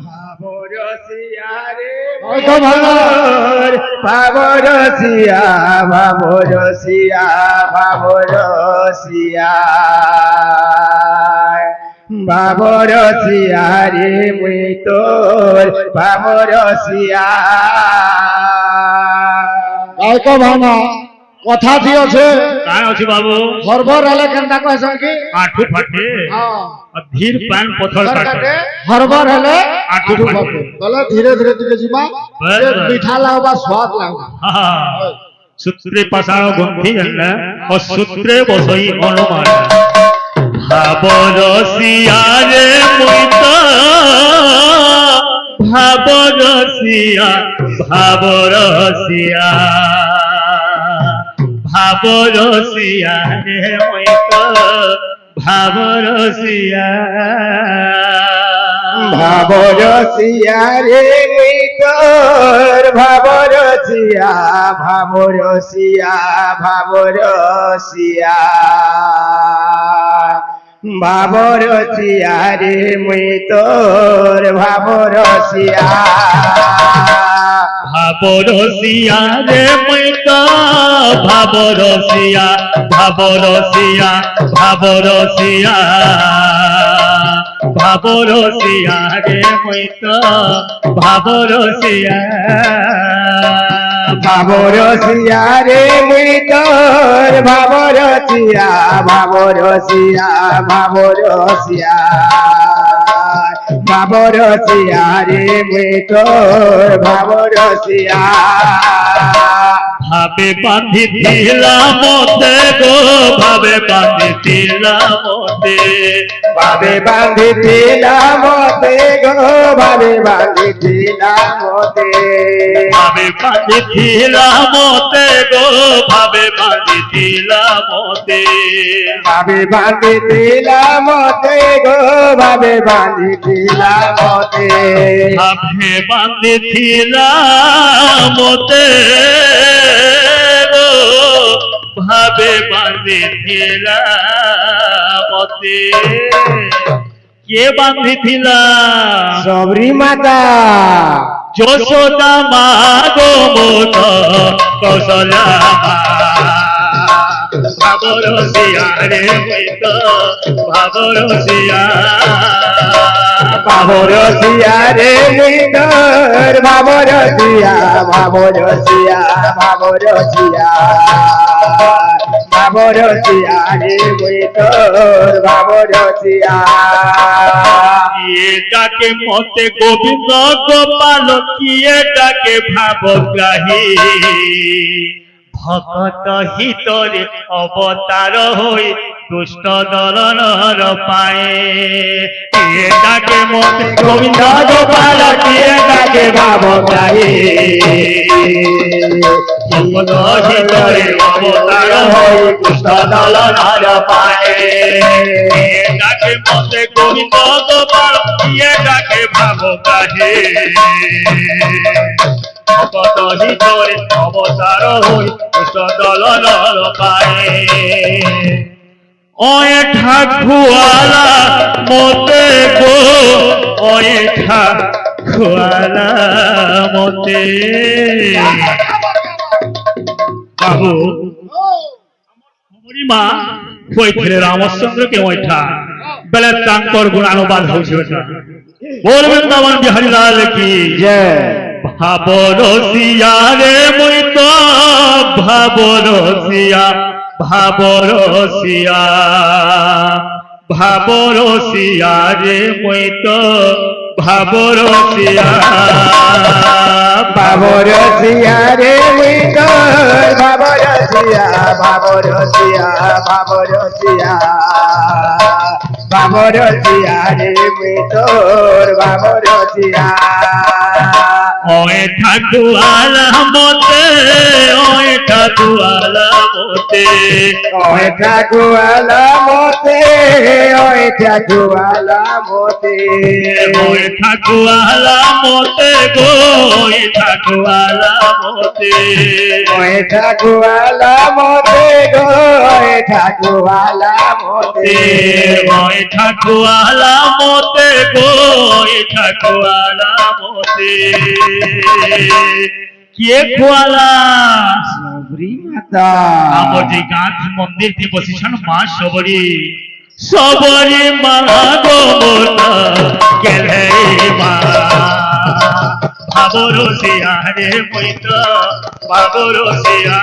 ভাবরসিয়া রে ভাবরসিয়া ভাবরসিয়া ভাবরসিয়া ভাবরসিয়া রে মুই তোর ভাবরসিয়া ভাঙা কথা থি আছে काय ଅଛି बाबू हरभर हेले केनता कहसन की आठू फाटे हां और धीर पान पत्थर काटे हरभर हेले आठू फाटे तले धीरे धीरे दिके जीवा बस। मीठा लागबा स्वाद लागबा हां सूत्रे पसारो गंठी जन्ना और सूत्रे बसई अनुमान भाबरसिया रे मुइता भाबरसिया भाबरसिया भाबरसिया रे मुइता भाबरसिया ভাবরসিয়া রে মুই তোর ভাবরসিয়া ভাবরসিয়া ভাবরসিয়া ভাবরসিয়া রে মুই তোর ভাবরসিয়া भाबरसिया रे मुइता भाबरसिया भाबरसिया भाबरसिया भाबरसिया रे मुइता भाबरसिया ভাবরসিয়া রে মুই তোর ভাবরসিয়া ভাবরসিয়া ভাবরসিয়া ভাবরসিয়া রে মুই তোর ভাবরসিয়া भावे बांधी दिला मोते गो भावे बांधी दिला मोते ভাবে বাঁধিছিলা মতে গো ভাবে বাঁধিছিলা মতে भावे बांधी दिला मोते गो भावे बांधी दिला मोते ভাবে বাঁধিছিলা মতে গো ভাবে বাঁধিছিলা মতে भावे बांधी दिला मोते गो भावे बांधी दिला मोते के बांधी दिला সবরি মাতা যশোদা মা গো মোদ কৌশলা মা ভাবরসিয়া রে মুইত ভাবরসিয়া ভাবরসিয়া রে মুই তোর ভাবরসিয়া ভাবরসিয়া ভাবরসিয়া ভাবরসিয়া রে মুই তোর ভাবরসিয়া কিয়ে ডাকে মতে গোবিন্দ গোপাল কিয়ে ডাকে ভাবগ্রাহী ভকত হিতরে অবতার হই দুষ্ট দলনর পায়ে কিয়ে ডাকে মতে গোবিন্দ গোপাল কিয়ে ডাকে ভাবগ্রাহী ভকত হিতরে অবতার হই দুষ্ট দলনর পায়ে কিয়ে ডাকে মতে গোবিন্দ গোপাল কিয়ে ডাকে ভাবগ্রাহী ভকত হিতরে অবতার হই দুষ্ট দলনর পায়ে অয়েঠা খুয়ালা মতে গো অয়েঠা খুয়ালা মতে বাবু মা কইଥିଲେ রামচন্দ্রকে ওইঠা বেলে তাঙ্কর গুণানুবাদ হচ্ছে ওটা बोल वृंदावन बिहारी लाल की জয় भाबरसिया रे मुई तो भाबरसिया भाबरसिया भाबरसिया रे मुई तो भाबरसिया ভাবরসিয়া রে মুই তোর ভাবরসিয়া ভাবরসিয়া ভাবরসিয়া ভাবরসিয়া রে মুই তোর ভাবরসিয়া ওই ঠাকুয়ালা মতে ওই ঠাকুয়ালা মতে ওই ঠাকুয়ালা মতে ওই ঠাকুয়ালা মতে ওই ঠাকুয়ালা মতে গো ওই ঠাকুয়ালা মতে ওই ঠাকুয়ালা মতে গো ওই ঠাকুয়ালা মতে ওই ঠাকুয়ালা মতে গো ওই ঠাকুয়ালা মতে কে খোয়ালা সবরি মাতা আমার যে গাছ মন্দির দিয়ে বসেছেন মা সবরি সবরি মালা গো মোটা গেলে মা বাবর সিয়া রে মইতা বাবর সিয়া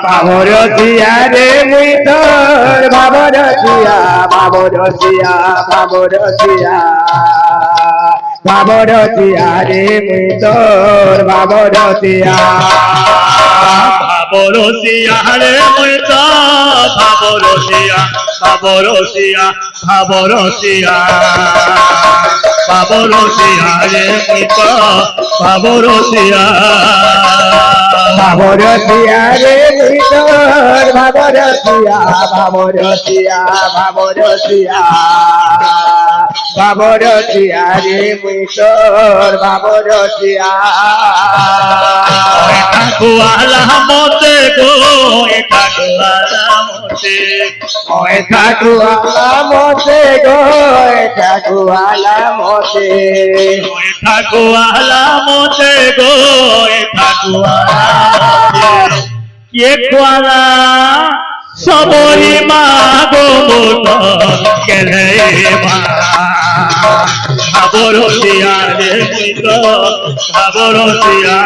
বাবর সিয়া রে মুই তোর বাবর সিয়া বাবর সিয়া বাবর সিয়া বাবর সিয়া রে মুই তোর বাবর সিয়া বাবর সিয়া রে মইতা বাবর সিয়া বাবর সিয়া বাবর সিয়া বাবর সিয়া রে মইতা বাবর সিয়া বাবর সিয়া রে মুই তোর বাবর সিয়া বাবর সিয়া বাবর সিয়া বাবর সিয়া রে মুই তোর বাবর সিয়া ঠাকুয়ালা মতে গো ঠাকুয়ালা মতে ওই ঠাকুয়ালা মতে গো ঠাকুয়ালা মতে ঠাকুয়ালা মতে গো ঠাকুয়ালা মতে কে খোয়ালা সবরি মা গো মোটা গেলে মা ভাবর সিয়া রে মইতো ভাবর সিয়া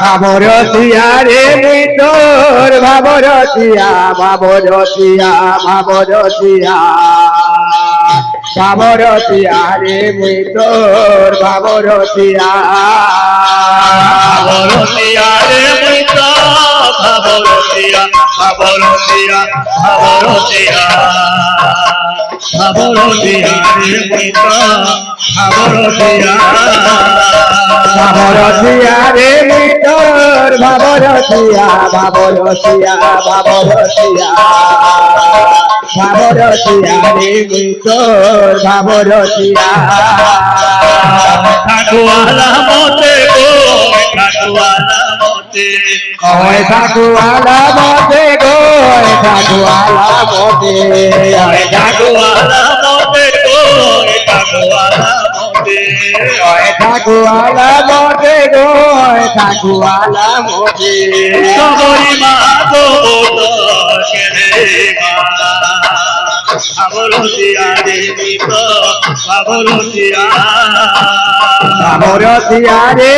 বাবর সিয়া রে মুই তোর বাবর সিয়া বাবর সিয়া বাবর সিয়া বাবর সিয়া রে মুই তোর বাবর সিয়া ভাবর সিয়া রে মইতো ভাবর সিয়া ভাবর সিয়া ভাবর সিয়া ভাবর সিয়া রে মইতো ভাবর সিয়া বাবর সিয়া রে মুই তোর বাবর সিয়া বাবর সিয়া বাবর সিয়া বাবর সিয়া রে মুই তোর বাবর সিয়া ঠাকুয়ালা মতে গো ঠাকুয়ালা মতে ওই ঠাকুয়ালা মতে গো ঠাকুয়ালা মতে ওই ঠাকুয়ালা মতে গো ঠাকুয়ালা মতে ওই ঠাকুয়ালা মতে গো ঠাকুয়ালা মতে সবরি মা গো কেনে মা ভাবর সিয়া রে মইতো ভাবর সিয়া বাবর সিয়া রে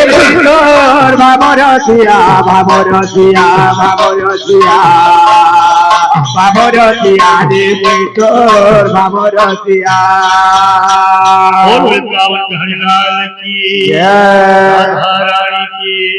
তোর বাবর সিয়া বাবর সিয়া বাবর সিয়া বাবর সিয়া রে তোর বাবর সিয়া बोल वृंदावन बिहारी लाल की जय। राधा रानी की